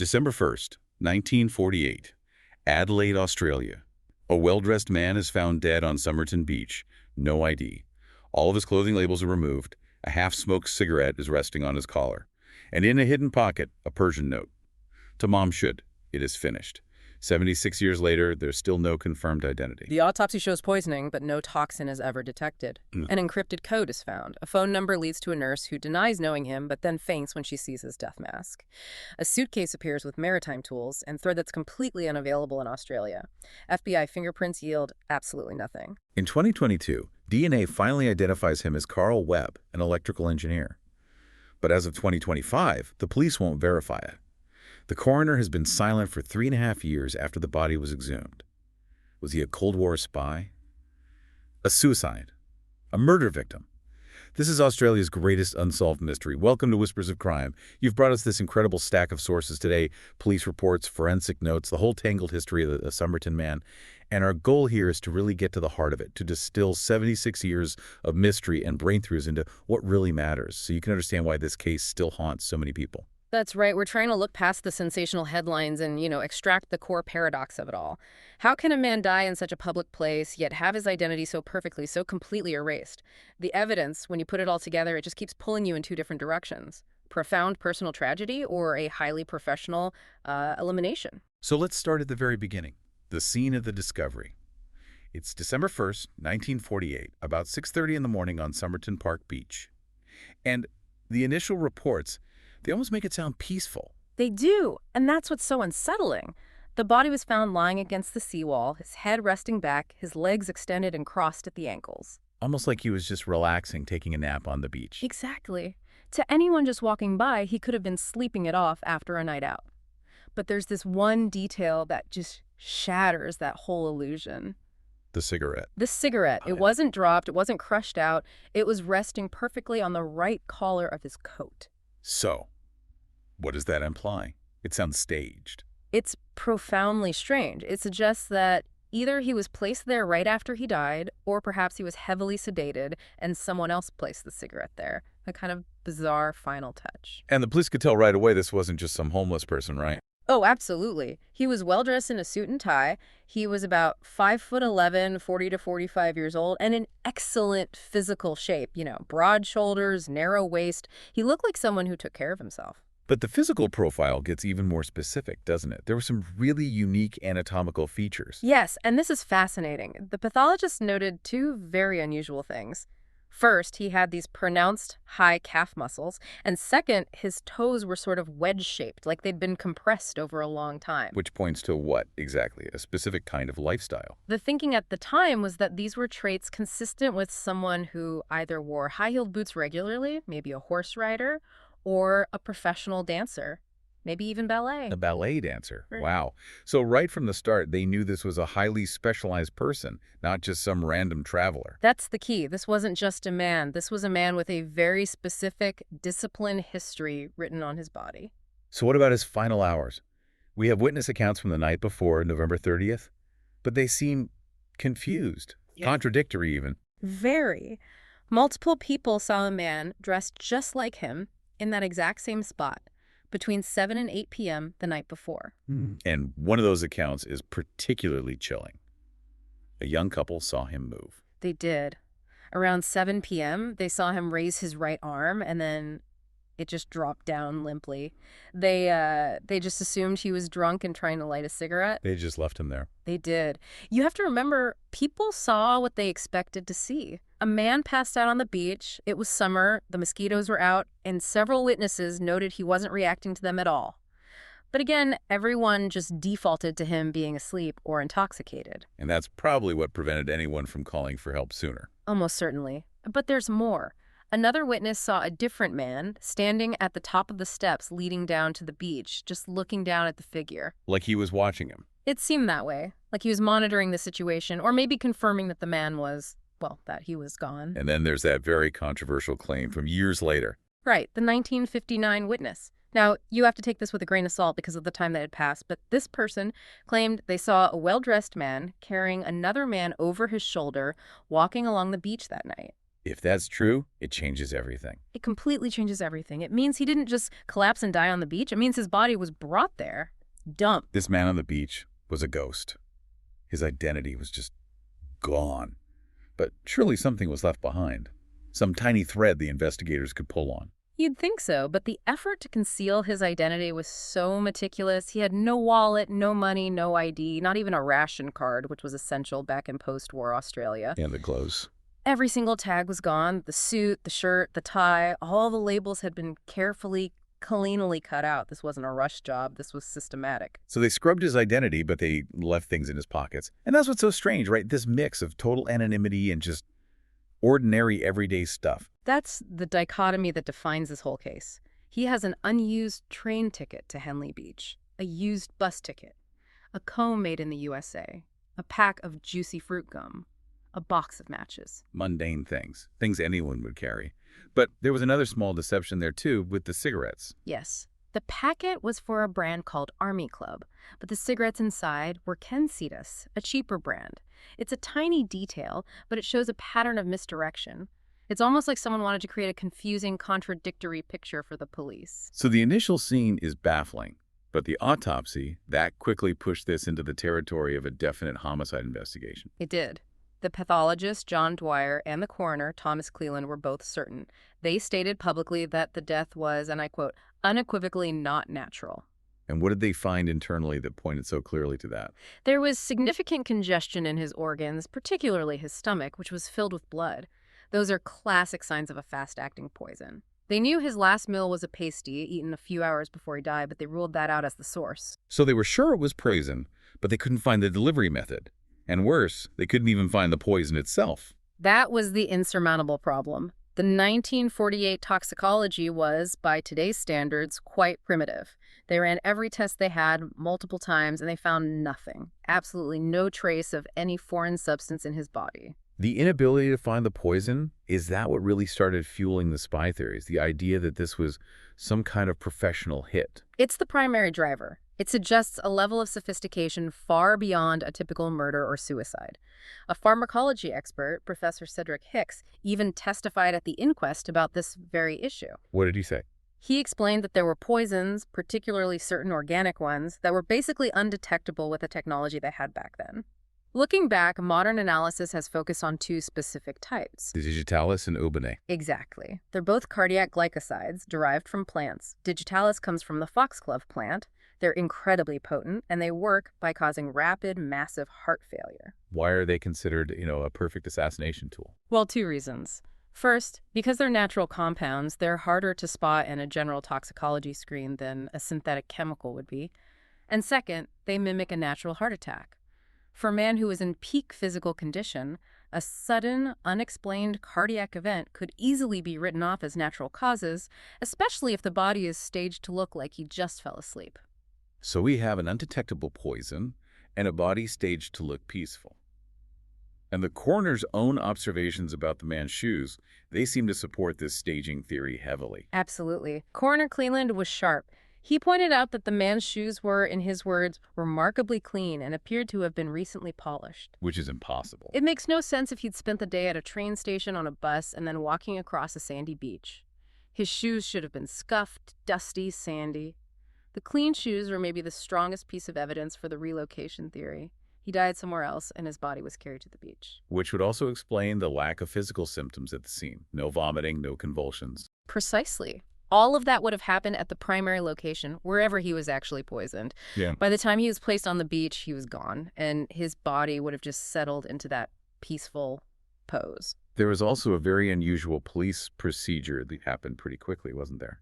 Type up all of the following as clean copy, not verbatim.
December 1st, 1948, Adelaide, Australia. A well-dressed man is found dead on Somerton Beach. No ID. All of his clothing labels are removed. A half-smoked cigarette is resting on his collar. And in a hidden pocket, a Persian note. Tamám Shud. It is finished. 76 years later, there's still no confirmed identity. The autopsy shows poisoning, but no toxin is ever detected. An encrypted code is found. A phone number leads to a nurse who denies knowing him, but then faints when she sees his death mask. A suitcase appears with maritime tools and thread that's completely unavailable in Australia. FBI fingerprints yield absolutely nothing. In 2022, DNA finally identifies him as Carl Webb, an electrical engineer. But as of 2025, the police won't verify it. The coroner has been silent for 3.5 years after the body was exhumed. Was he a Cold War spy? A suicide? A murder victim? This is Australia's greatest unsolved mystery. Welcome to Whispers of Crime. You've brought us this incredible stack of sources today, police reports, forensic notes, the whole tangled history of the Somerton Man. And our goal here is to really get to the heart of it, to distill 76 years of mystery and breakthroughs into what really matters, so you can understand why this case still haunts so many people. That's right. We're trying to look past the sensational headlines and, extract the core paradox of it all. How can a man die in such a public place, yet have his identity so perfectly, so completely erased? The evidence, when you put it all together, it just keeps pulling you in two different directions. Profound personal tragedy or a highly professional elimination. So let's start at the very beginning, the scene of the discovery. It's December 1st, 1948, about 6:30 in the morning on Somerton Park Beach. And the initial reports, they almost make it sound peaceful. They do, and that's what's so unsettling. The body was found lying against the seawall, his head resting back, his legs extended and crossed at the ankles. Almost like he was just relaxing, taking a nap on the beach. Exactly. To anyone just walking by, he could have been sleeping it off after a night out. But there's this one detail that just shatters that whole illusion. The cigarette. The cigarette. It wasn't dropped, it wasn't crushed out. It was resting perfectly on the right collar of his coat. So, what does that imply? It sounds staged. It's profoundly strange. It suggests that either he was placed there right after he died, or perhaps he was heavily sedated and someone else placed the cigarette there. A kind of bizarre final touch. And the police could tell right away this wasn't just some homeless person, right? Oh, absolutely. He was well-dressed in a suit and tie. He was about 5'11", 40 to 45 years old, and in excellent physical shape. Broad shoulders, narrow waist. He looked like someone who took care of himself. But the physical profile gets even more specific, doesn't it? There were some really unique anatomical features. Yes, and this is fascinating. The pathologist noted two very unusual things. First, he had these pronounced high calf muscles, and second, his toes were sort of wedge-shaped, like they'd been compressed over a long time. Which points to what, exactly? A specific kind of lifestyle. The thinking at the time was that these were traits consistent with someone who either wore high-heeled boots regularly, maybe a horse rider, or a professional dancer. Maybe even ballet. A ballet dancer. Right. Wow. So right from the start, they knew this was a highly specialized person, not just some random traveler. That's the key. This wasn't just a man. This was a man with a very specific discipline history written on his body. So what about his final hours? We have witness accounts from the night before, November 30th, but they seem confused, contradictory even. Very. Multiple people saw a man dressed just like him in that exact same spot between 7 and 8 p.m. the night before. And one of those accounts is particularly chilling. A young couple saw him move. They did. Around 7 p.m., they saw him raise his right arm, and then it just dropped down limply. They just assumed he was drunk and trying to light a cigarette. They just left him there. They did. You have to remember, people saw what they expected to see. A man passed out on the beach. It was summer. The mosquitoes were out, and several witnesses noted he wasn't reacting to them at all. But again, everyone just defaulted to him being asleep or intoxicated. And that's probably what prevented anyone from calling for help sooner. Almost certainly. But there's more. Another witness saw a different man standing at the top of the steps leading down to the beach, just looking down at the figure. Like he was watching him. It seemed that way, like he was monitoring the situation, or maybe confirming that the man was, that he was gone. And then there's that very controversial claim from years later. Right, the 1959 witness. Now, you have to take this with a grain of salt because of the time that had passed, but this person claimed they saw a well-dressed man carrying another man over his shoulder walking along the beach that night. If that's true, it changes everything. It completely changes everything. It means he didn't just collapse and die on the beach. It means his body was brought there, dumped. This man on the beach was a ghost. His identity was just gone. But surely something was left behind. Some tiny thread the investigators could pull on. You'd think so, but the effort to conceal his identity was so meticulous. He had no wallet, no money, no ID, not even a ration card, which was essential back in post-war Australia. And the clothes. Every single tag was gone. The suit, the shirt, the tie, all the labels had been carefully, cleanly cut out. This wasn't a rush job. This was systematic. So they scrubbed his identity, but they left things in his pockets. And that's what's so strange, right? This mix of total anonymity and just ordinary, everyday stuff. That's the dichotomy that defines this whole case. He has an unused train ticket to Henley Beach, a used bus ticket, a comb made in the USA, a pack of juicy fruit gum, a box of matches. Mundane things. Things anyone would carry. But there was another small deception there, too, with the cigarettes. Yes. The packet was for a brand called Army Club, but the cigarettes inside were Kensitas, a cheaper brand. It's a tiny detail, but it shows a pattern of misdirection. It's almost like someone wanted to create a confusing, contradictory picture for the police. So the initial scene is baffling, but the autopsy, that quickly pushed this into the territory of a definite homicide investigation. It did. The pathologist, John Dwyer, and the coroner, Thomas Cleland, were both certain. They stated publicly that the death was, and I quote, unequivocally not natural. And what did they find internally that pointed so clearly to that? There was significant congestion in his organs, particularly his stomach, which was filled with blood. Those are classic signs of a fast-acting poison. They knew his last meal was a pasty, eaten a few hours before he died, but they ruled that out as the source. So they were sure it was poison, but they couldn't find the delivery method. And worse, they couldn't even find the poison itself. That was the insurmountable problem. The 1948 toxicology was, by today's standards, quite primitive. They ran every test they had multiple times, and they found nothing. Absolutely no trace of any foreign substance in his body. The inability to find the poison, is that what really started fueling the spy theories? The idea that this was some kind of professional hit? It's the primary driver. It suggests a level of sophistication far beyond a typical murder or suicide. A pharmacology expert, Professor Cedric Hicks, even testified at the inquest about this very issue. What did he say? He explained that there were poisons, particularly certain organic ones, that were basically undetectable with the technology they had back then. Looking back, modern analysis has focused on two specific types. The digitalis and urbane. Exactly. They're both cardiac glycosides derived from plants. Digitalis comes from the foxglove plant. They're incredibly potent, and they work by causing rapid, massive heart failure. Why are they considered, a perfect assassination tool? Well, two reasons. First, because they're natural compounds, they're harder to spot in a general toxicology screen than a synthetic chemical would be. And second, they mimic a natural heart attack. For a man who is in peak physical condition, a sudden, unexplained cardiac event could easily be written off as natural causes, especially if the body is staged to look like he just fell asleep. So we have an undetectable poison and a body staged to look peaceful. And the coroner's own observations about the man's shoes, they seem to support this staging theory heavily. Absolutely. Coroner Cleland was sharp. He pointed out that the man's shoes were, in his words, remarkably clean and appeared to have been recently polished. Which is impossible. It makes no sense if he'd spent the day at a train station on a bus and then walking across a sandy beach. His shoes should have been scuffed, dusty, sandy. The clean shoes were maybe the strongest piece of evidence for the relocation theory. He died somewhere else, and his body was carried to the beach. Which would also explain the lack of physical symptoms at the scene. No vomiting, no convulsions. Precisely. All of that would have happened at the primary location, wherever he was actually poisoned. Yeah. By the time he was placed on the beach, he was gone, and his body would have just settled into that peaceful pose. There was also a very unusual police procedure that happened pretty quickly, wasn't there?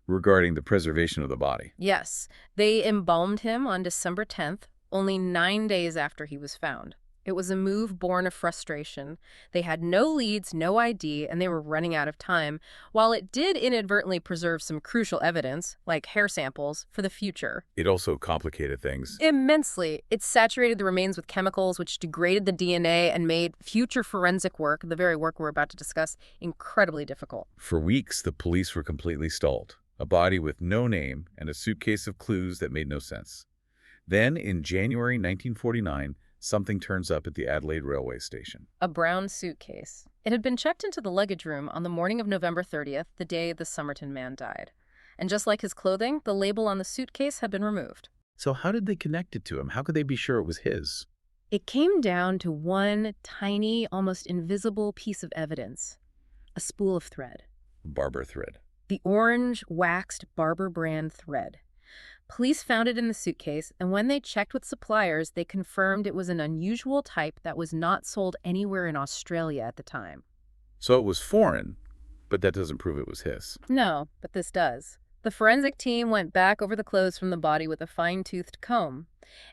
Regarding the preservation of the body. Yes. They embalmed him on December 10th, only 9 days after he was found. It was a move born of frustration. They had no leads, no ID, and they were running out of time, while it did inadvertently preserve some crucial evidence, like hair samples, for the future. It also complicated things. Immensely. It saturated the remains with chemicals, which degraded the DNA and made future forensic work, the very work we're about to discuss, incredibly difficult. For weeks, the police were completely stalled. A body with no name and a suitcase of clues that made no sense. Then, in January 1949, something turns up at the Adelaide railway station. A brown suitcase. It had been checked into the luggage room on the morning of November 30th, the day the Somerton man died. And just like his clothing, the label on the suitcase had been removed. So how did they connect it to him? How could they be sure it was his? It came down to one tiny, almost invisible piece of evidence. A spool of thread. Barber thread. The orange, waxed Barber brand thread. Police found it in the suitcase, and when they checked with suppliers, they confirmed it was an unusual type that was not sold anywhere in Australia at the time. So it was foreign, but that doesn't prove it was his. No, but this does. The forensic team went back over the clothes from the body with a fine-toothed comb,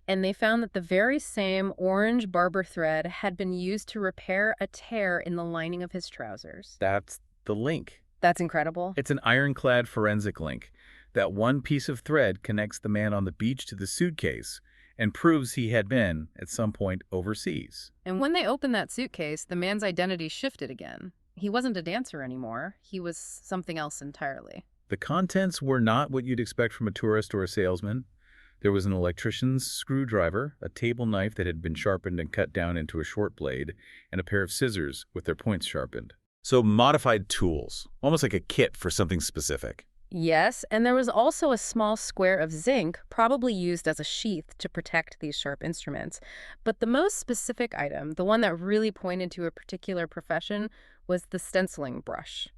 and they found that the very same orange Barber thread had been used to repair a tear in the lining of his trousers. That's the link. That's incredible. It's an ironclad forensic link. That one piece of thread connects the man on the beach to the suitcase and proves he had been, at some point, overseas. And when they opened that suitcase, the man's identity shifted again. He wasn't a dancer anymore. He was something else entirely. The contents were not what you'd expect from a tourist or a salesman. There was an electrician's screwdriver, a table knife that had been sharpened and cut down into a short blade, and a pair of scissors with their points sharpened. So modified tools, almost like a kit for something specific. Yes, and there was also a small square of zinc, probably used as a sheath to protect these sharp instruments. But the most specific item, the one that really pointed to a particular profession, was the stenciling brush.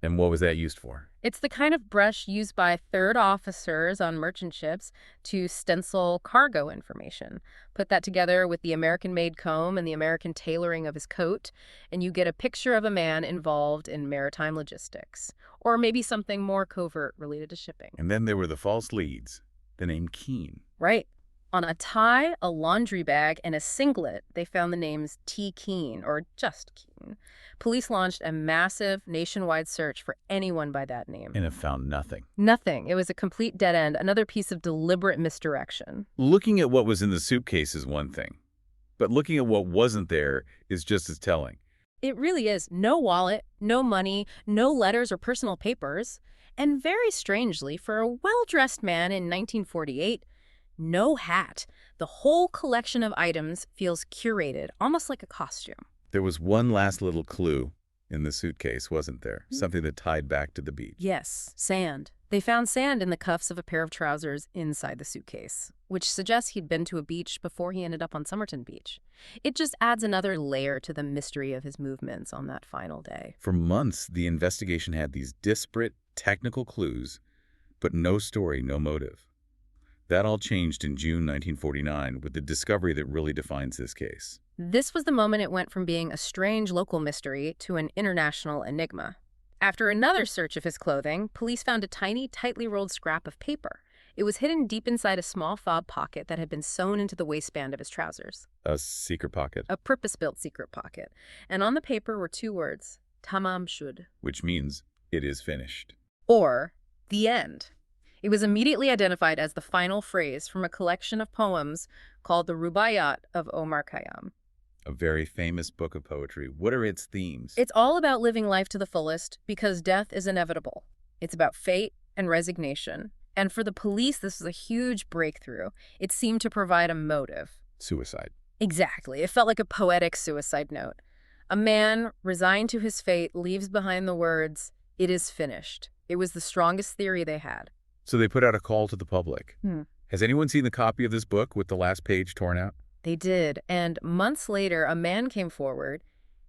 And what was that used for? It's the kind of brush used by third officers on merchant ships to stencil cargo information. Put that together with the American-made comb and the American tailoring of his coat, and you get a picture of a man involved in maritime logistics, or maybe something more covert related to shipping. And then there were the false leads, the name Keene. Right. On a tie, a laundry bag, and a singlet, they found the names T. Keene, or just Keene. Police launched a massive nationwide search for anyone by that name. And have found nothing. Nothing. It was a complete dead end, another piece of deliberate misdirection. Looking at what was in the suitcase is one thing, but looking at what wasn't there is just as telling. It really is. No wallet, no money, no letters or personal papers. And very strangely, for a well-dressed man in 1948, no hat. The whole collection of items feels curated, almost like a costume. There was one last little clue in the suitcase, wasn't there? Something that tied back to the beach. Yes, sand. They found sand in the cuffs of a pair of trousers inside the suitcase, which suggests he'd been to a beach before he ended up on Somerton Beach. It just adds another layer to the mystery of his movements on that final day. For months, the investigation had these disparate technical clues, but no story, no motive. That all changed in June 1949 with the discovery that really defines this case. This was the moment it went from being a strange local mystery to an international enigma. After another search of his clothing, police found a tiny, tightly rolled scrap of paper. It was hidden deep inside a small fob pocket that had been sewn into the waistband of his trousers. A secret pocket. A purpose-built secret pocket. And on the paper were two words, Tamám Shud. Which means it is finished. Or the end. It was immediately identified as the final phrase from a collection of poems called the Rubaiyat of Omar Khayyam. A very famous book of poetry. What are its themes? It's all about living life to the fullest because death is inevitable. It's about fate and resignation. And for the police, this was a huge breakthrough. It seemed to provide a motive. Suicide. Exactly. It felt like a poetic suicide note. A man, resigned to his fate, leaves behind the words, "It is finished." It was the strongest theory they had. So they put out a call to the public. Has anyone seen the copy of this book with the last page torn out? They did, and months later, a man came forward.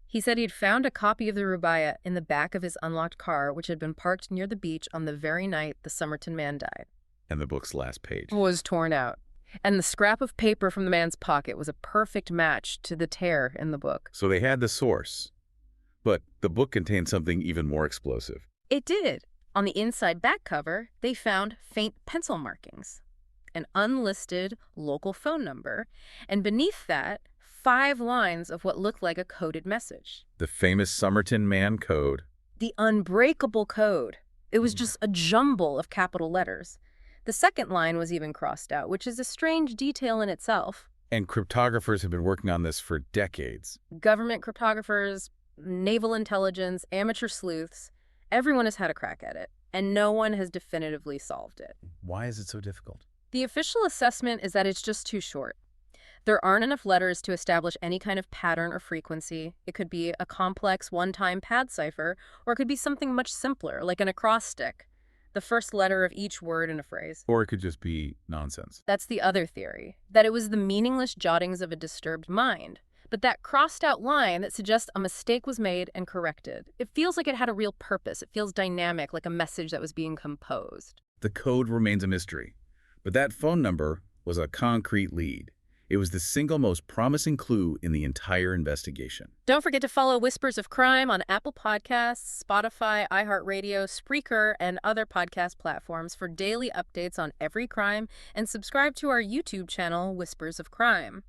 He said he'd found a copy of the Rubaiyat in the back of his unlocked car, which had been parked near the beach on the very night the Somerton man died. And the book's last page Was torn out. And the scrap of paper from the man's pocket was a perfect match to the tear in the book. So they had the source. But the book contained something even more explosive. It did. On the inside back cover, they found faint pencil markings, an unlisted local phone number, and beneath that, 5 lines of what looked like a coded message. The famous Somerton Man code. The unbreakable code. It was just a jumble of capital letters. The second line was even crossed out, which is a strange detail in itself. And cryptographers have been working on this for decades. Government cryptographers, naval intelligence, amateur sleuths, everyone has had a crack at it, and no one has definitively solved it. Why is it so difficult? The official assessment is that it's just too short. There aren't enough letters to establish any kind of pattern or frequency. It could be a complex one-time pad cipher, or it could be something much simpler, like an acrostic, the first letter of each word in a phrase. Or it could just be nonsense. That's the other theory, that it was the meaningless jottings of a disturbed mind. But that crossed-out line that suggests a mistake was made and corrected, it feels like it had a real purpose. It feels dynamic, like a message that was being composed. The code remains a mystery, but that phone number was a concrete lead. It was the single most promising clue in the entire investigation. Don't forget to follow Whispers of Crime on Apple Podcasts, Spotify, iHeartRadio, Spreaker, and other podcast platforms for daily updates on every crime, and subscribe to our YouTube channel, Whispers of Crime.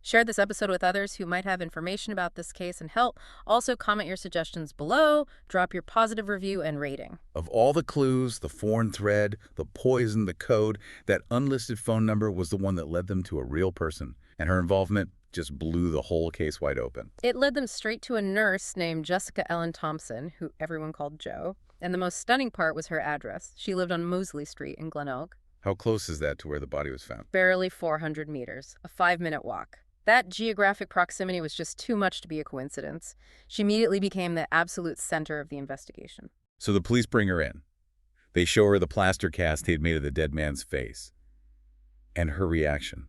Share this episode with others who might have information about this case and help. Also, comment your suggestions below, drop your positive review and rating. Of all the clues, the foreign thread, the poison, the code, that unlisted phone number was the one that led them to a real person, and her involvement just blew the whole case wide open. It led them straight to a nurse named Jessica Ellen Thompson, who everyone called Jo, and the most stunning part was her address. She lived on Moseley Street in Glenelg. How close is that to where the body was found? Barely 400 meters, a 5-minute walk. That geographic proximity was just too much to be a coincidence. She immediately became the absolute center of the investigation. So the police bring her in. They show her the plaster cast they had made of the dead man's face. And her reaction.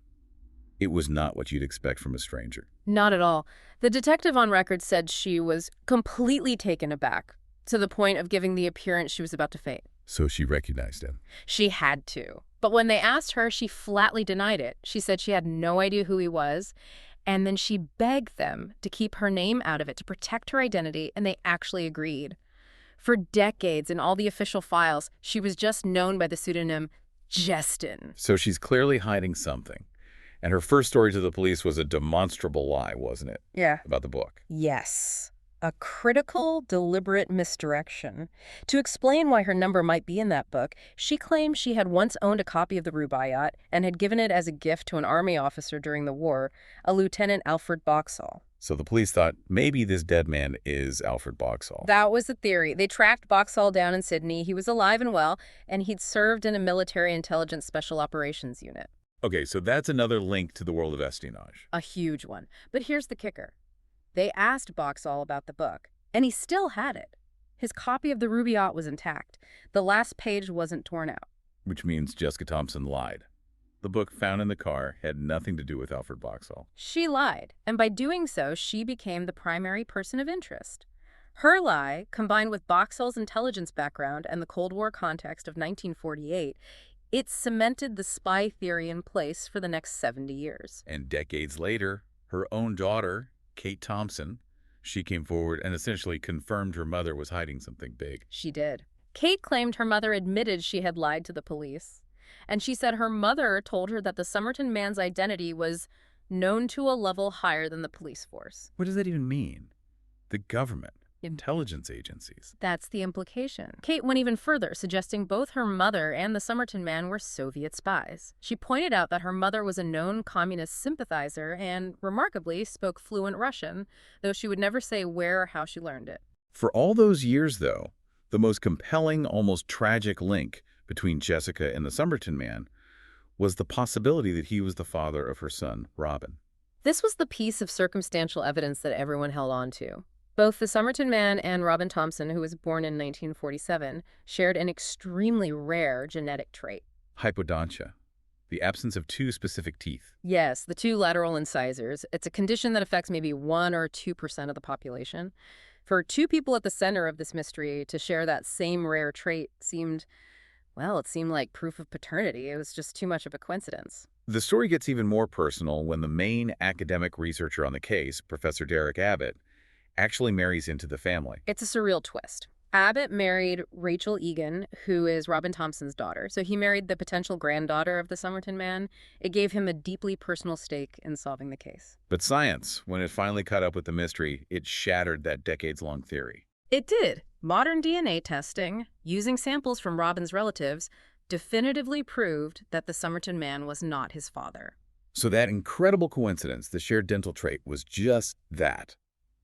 It was not what you'd expect from a stranger. Not at all. The detective on record said she was completely taken aback, to the point of giving the appearance she was about to faint. So she recognized him. She had to. But when they asked her, she flatly denied it. She said she had no idea who he was, and then she begged them to keep her name out of it to protect her identity, and they actually agreed. For decades, in all the official files, she was just known by the pseudonym Jestin. So she's clearly hiding something. And her first story to the police was a demonstrable lie, wasn't it? Yeah. About the book. Yes. A critical, deliberate misdirection. To explain why her number might be in that book, she claimed she had once owned a copy of the Rubaiyat and had given it as a gift to an army officer during the war, a Lieutenant Alfred Boxall. So the police thought maybe this dead man is Alfred Boxall. That was the theory. They tracked Boxall down in Sydney. He was alive and well, and he'd served in a military intelligence special operations unit. Okay, so that's another link to the world of espionage. A huge one. But here's the kicker. They asked Boxall about the book, and he still had it. His copy of the Rubaiyat was intact. The last page wasn't torn out. Which means Jessica Thompson lied. The book found in the car had nothing to do with Alfred Boxall. She lied, and by doing so, she became the primary person of interest. Her lie, combined with Boxall's intelligence background and the Cold War context of 1948, it cemented the spy theory in place for the next 70 years. And decades later, her own daughter, Kate Thompson, she came forward and essentially confirmed her mother was hiding something big. She did. Kate claimed her mother admitted she had lied to the police. And she said her mother told her that the Somerton Man's identity was known to a level higher than the police force. What does that even mean? The government, intelligence agencies. That's the implication. Kate went even further, suggesting both her mother and the Somerton Man were Soviet spies. She pointed out that her mother was a known communist sympathizer and, remarkably, spoke fluent Russian, though she would never say where or how she learned it. For all those years, though, the most compelling, almost tragic link between Jessica and the Somerton Man was the possibility that he was the father of her son, Robin. This was the piece of circumstantial evidence that everyone held on to. Both the Somerton Man and Robin Thompson, who was born in 1947, shared an extremely rare genetic trait. Hypodontia, the absence of two specific teeth. Yes, the two lateral incisors. It's a condition that affects maybe 1 or 2% of the population. For two people at the center of this mystery to share that same rare trait seemed like proof of paternity. It was just too much of a coincidence. The story gets even more personal when the main academic researcher on the case, Professor Derek Abbott, actually marries into the family. It's a surreal twist. Abbott married Rachel Egan, who is Robin Thompson's daughter. So he married the potential granddaughter of the Somerton Man. It gave him a deeply personal stake in solving the case. But science, when it finally caught up with the mystery, it shattered that decades-long theory. It did. Modern DNA testing, using samples from Robin's relatives, definitively proved that the Somerton Man was not his father. So that incredible coincidence, the shared dental trait, was just that.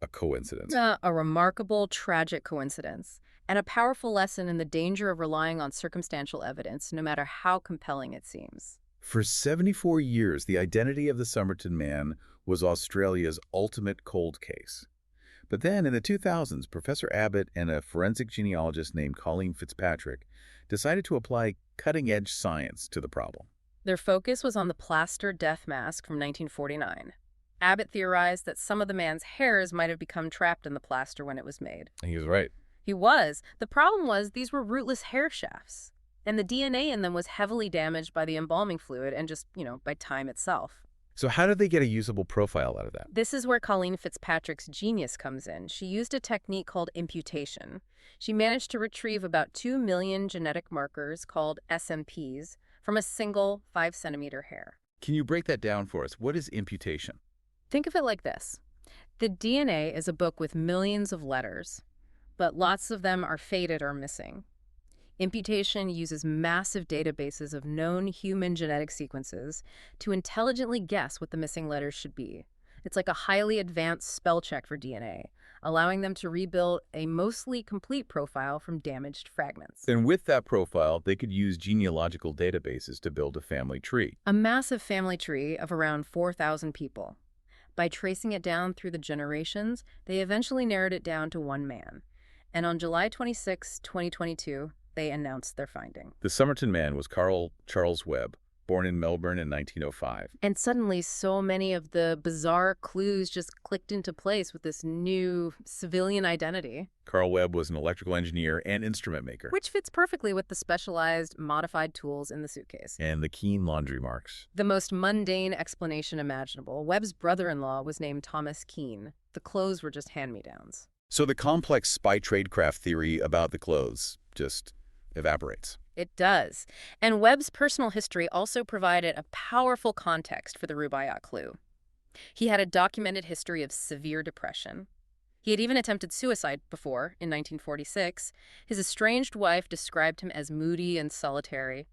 A coincidence. A remarkable, tragic coincidence, and a powerful lesson in the danger of relying on circumstantial evidence, no matter how compelling it seems. For 74 years, the identity of the Somerton Man was Australia's ultimate cold case. But then, in the 2000s, Professor Abbott and a forensic genealogist named Colleen Fitzpatrick decided to apply cutting-edge science to the problem. Their focus was on the plaster death mask from 1949. Abbott theorized that some of the man's hairs might have become trapped in the plaster when it was made. And he was right. He was. The problem was these were rootless hair shafts, and the DNA in them was heavily damaged by the embalming fluid and just, by time itself. So how did they get a usable profile out of that? This is where Colleen Fitzpatrick's genius comes in. She used a technique called imputation. She managed to retrieve about 2 million genetic markers called SMPs from a single 5-centimeter hair. Can you break that down for us? What is imputation? Think of it like this. The DNA is a book with millions of letters, but lots of them are faded or missing. Imputation uses massive databases of known human genetic sequences to intelligently guess what the missing letters should be. It's like a highly advanced spell check for DNA, allowing them to rebuild a mostly complete profile from damaged fragments. And with that profile, they could use genealogical databases to build a family tree. A massive family tree of around 4,000 people. By tracing it down through the generations, they eventually narrowed it down to one man. And on July 26, 2022, they announced their finding. The Somerton Man was Carl Charles Webb, born in Melbourne in 1905. And suddenly, so many of the bizarre clues just clicked into place with this new civilian identity. Carl Webb was an electrical engineer and instrument maker. Which fits perfectly with the specialized, modified tools in the suitcase. And the keen laundry marks. The most mundane explanation imaginable. Webb's brother-in-law was named Thomas Keene. The clothes were just hand-me-downs. So the complex spy tradecraft theory about the clothes just evaporates. It does. And Webb's personal history also provided a powerful context for the Rubaiyat clue. He had a documented history of severe depression. He had even attempted suicide before, in 1946. His estranged wife described him as moody and solitary.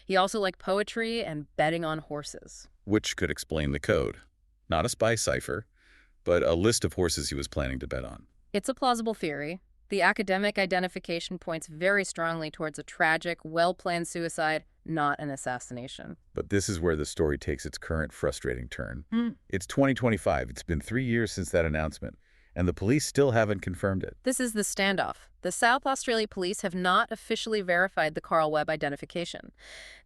He also liked poetry and betting on horses. Which could explain the code. Not a spy cipher, but a list of horses he was planning to bet on. It's a plausible theory. The academic identification points very strongly towards a tragic, well-planned suicide, not an assassination. But this is where the story takes its current frustrating turn. It's 2025. It's been 3 years since that announcement, and the police still haven't confirmed it. This is the standoff. The South Australia police have not officially verified the Carl Webb identification.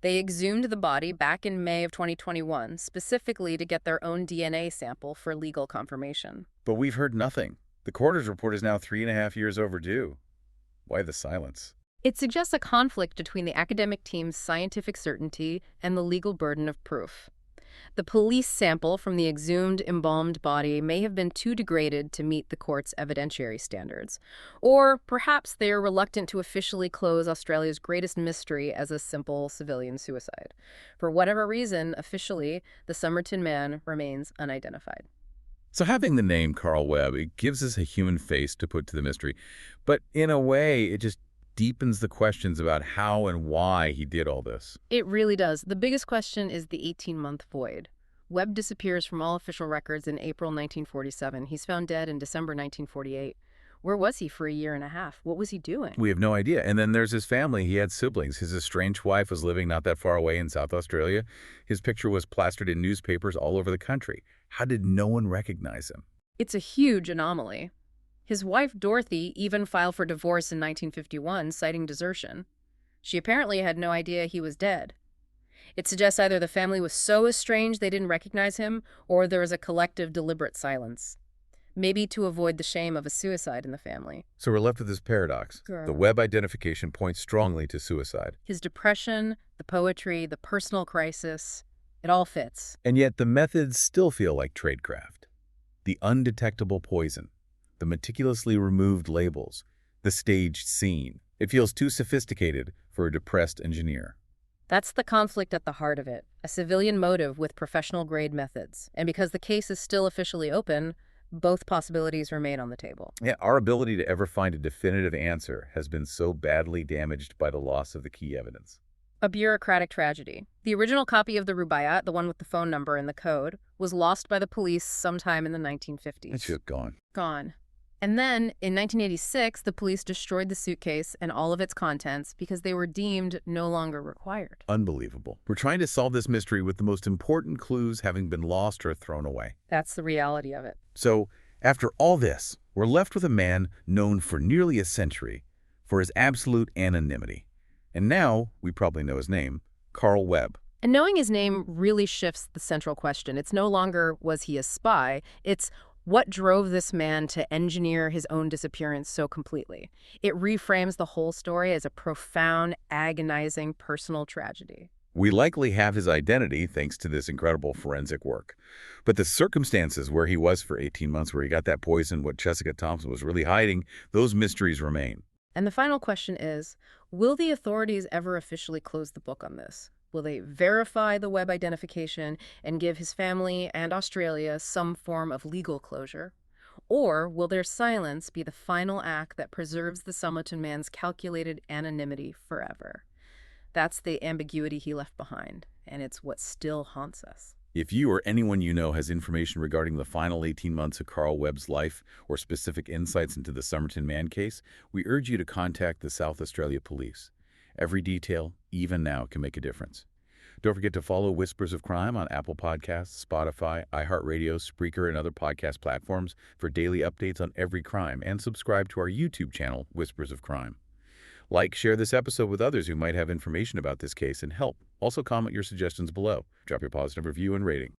They exhumed the body back in May of 2021, specifically to get their own DNA sample for legal confirmation. But we've heard nothing. The coroner's report is now 3.5 years overdue. Why the silence? It suggests a conflict between the academic team's scientific certainty and the legal burden of proof. The police sample from the exhumed, embalmed body may have been too degraded to meet the court's evidentiary standards. Or perhaps they are reluctant to officially close Australia's greatest mystery as a simple civilian suicide. For whatever reason, officially, the Somerton Man remains unidentified. So having the name Carl Webb, it gives us a human face to put to the mystery. But in a way, it just deepens the questions about how and why he did all this. It really does. The biggest question is the 18-month void. Webb disappears from all official records in April 1947. He's found dead in December 1948. Where was he for a year and a half? What was he doing? We have no idea. And then there's his family. He had siblings. His estranged wife was living not that far away in South Australia. His picture was plastered in newspapers all over the country. How did no one recognize him? It's a huge anomaly. His wife, Dorothy, even filed for divorce in 1951, citing desertion. She apparently had no idea he was dead. It suggests either the family was so estranged they didn't recognize him, or there was a collective, deliberate silence. Maybe to avoid the shame of a suicide in the family. So we're left with this paradox. The Webb identification points strongly to suicide. His depression, the poetry, the personal crisis, it all fits. And yet the methods still feel like tradecraft. The undetectable poison, the meticulously removed labels, the staged scene. It feels too sophisticated for a depressed engineer. That's the conflict at the heart of it, a civilian motive with professional-grade methods. And because the case is still officially open, both possibilities remain on the table. Yeah, our ability to ever find a definitive answer has been so badly damaged by the loss of the key evidence. A bureaucratic tragedy. The original copy of the Rubaiyat, the one with the phone number and the code, was lost by the police sometime in the 1950s. It's just gone. Gone. And then, in 1986, the police destroyed the suitcase and all of its contents because they were deemed no longer required. Unbelievable. We're trying to solve this mystery with the most important clues having been lost or thrown away. That's the reality of it. So, after all this, we're left with a man known for nearly a century for his absolute anonymity. And now, we probably know his name, Carl Webb. And knowing his name really shifts the central question. It's no longer, was he a spy? It's, what drove this man to engineer his own disappearance so completely? It reframes the whole story as a profound, agonizing personal tragedy. We likely have his identity thanks to this incredible forensic work. But the circumstances where he was for 18 months, where he got that poison, what Jessica Thompson was really hiding, those mysteries remain. And the final question is, will the authorities ever officially close the book on this? Will they verify the Webb identification and give his family and Australia some form of legal closure? Or will their silence be the final act that preserves the Somerton Man's calculated anonymity forever? That's the ambiguity he left behind, and it's what still haunts us. If you or anyone you know has information regarding the final 18 months of Carl Webb's life or specific insights into the Somerton Man case, we urge you to contact the South Australia Police. Every detail, even now, can make a difference. Don't forget to follow Whispers of Crime on Apple Podcasts, Spotify, iHeartRadio, Spreaker, and other podcast platforms for daily updates on every crime, and subscribe to our YouTube channel, Whispers of Crime. Like, share this episode with others who might have information about this case and help. Also comment your suggestions below. Drop your positive review and rating.